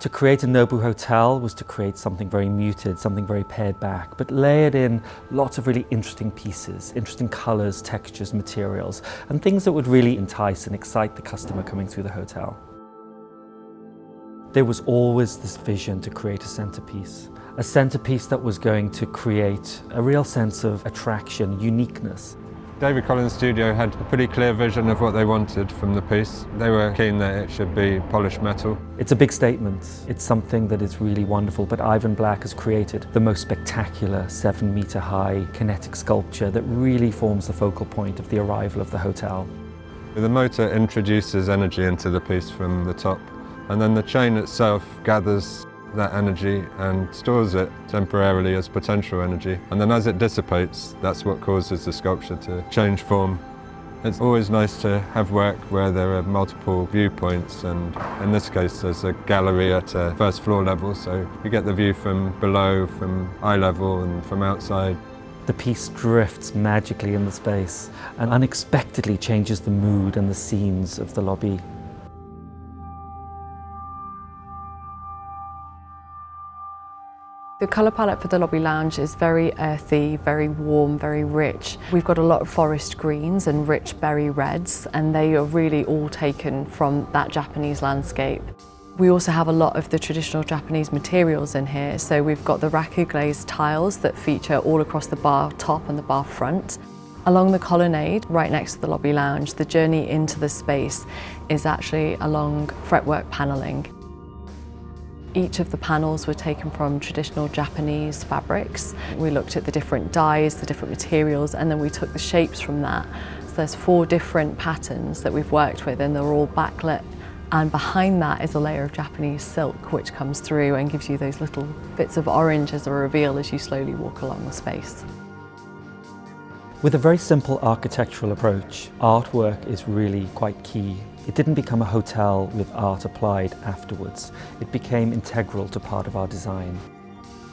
To create a Nobu hotel was to create something very muted, something very pared back, but layered in lots of really interesting pieces, interesting colours, textures, materials, and things that would really entice and excite the customer coming through the hotel. There was always this vision to create a centrepiece that was going to create a real sense of attraction, uniqueness. David Collins' studio had a pretty clear vision of what they wanted from the piece. They were keen that it should be polished metal. It's a big statement. It's something that is really wonderful, but Ivan Black has created the most spectacular 7-metre high kinetic sculpture that really forms the focal point of the arrival of the hotel. The motor introduces energy into the piece from the top, and then the chain itself gathers that energy and stores it temporarily as potential energy, and then as it dissipates, that's what causes the sculpture to change form. It's always nice to have work where there are multiple viewpoints, and in this case there's a gallery at a first floor level, so you get the view from below, from eye level and from outside. The piece drifts magically in the space and unexpectedly changes the mood and the scenes of the lobby. The colour palette for the lobby lounge is very earthy, very warm, very rich. We've got a lot of forest greens and rich berry reds, and they are really all taken from that Japanese landscape. We also have a lot of the traditional Japanese materials in here, so we've got the raku glazed tiles that feature all across the bar top and the bar front. Along the colonnade, right next to the lobby lounge, the journey into the space is actually along fretwork panelling. Each of the panels were taken from traditional Japanese fabrics. We looked at the different dyes, the different materials, and then we took the shapes from that. So there's 4 different patterns that we've worked with, and they're all backlit. And behind that is a layer of Japanese silk, which comes through and gives you those little bits of orange as a reveal as you slowly walk along the space. With a very simple architectural approach, artwork is really quite key. It didn't become a hotel with art applied afterwards. It became integral to part of our design.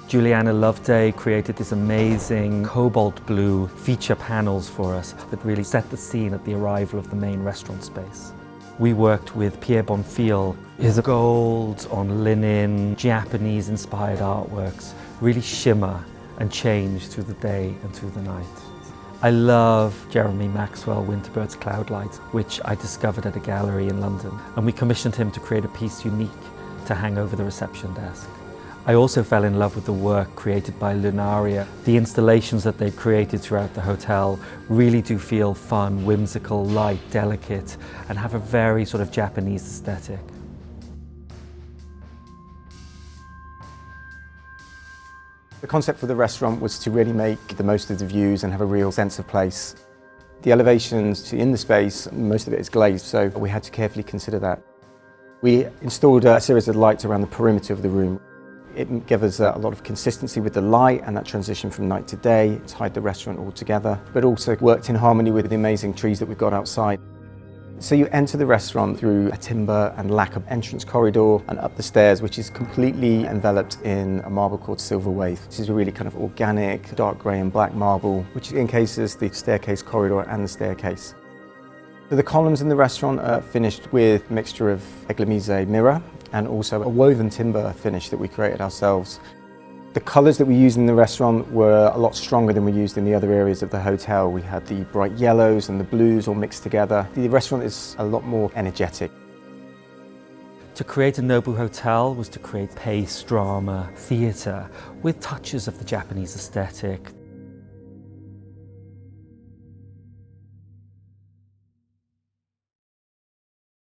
Juliana Loveday created this amazing cobalt blue feature panels for us that really set the scene at the arrival of the main restaurant space. We worked with Pierre Bonfil. His gold on linen, Japanese-inspired artworks really shimmer and change through the day and through the night. I love Jeremy Maxwell Winterbird's Cloud Lights, which I discovered at a gallery in London, and we commissioned him to create a piece unique to hang over the reception desk. I also fell in love with the work created by Lunaria. The installations that they've created throughout the hotel really do feel fun, whimsical, light, delicate, and have a very sort of Japanese aesthetic. The concept for the restaurant was to really make the most of the views and have a real sense of place. The elevations in the space, most of it is glazed, so we had to carefully consider that. We installed a series of lights around the perimeter of the room. It gave us a lot of consistency with the light and that transition from night to day, tied the restaurant all together, but also worked in harmony with the amazing trees that we've got outside. So you enter the restaurant through a timber and lacquer entrance corridor and up the stairs, which is completely enveloped in a marble called Silver Wave. This is a really kind of organic, dark grey and black marble, which encases the staircase corridor and the staircase. So the columns in the restaurant are finished with a mixture of église mirror and also a woven timber finish that we created ourselves. The colours that we used in the restaurant were a lot stronger than we used in the other areas of the hotel. We had the bright yellows and the blues all mixed together. The restaurant is a lot more energetic. To create a Nobu hotel was to create pace, drama, theatre, with touches of the Japanese aesthetic.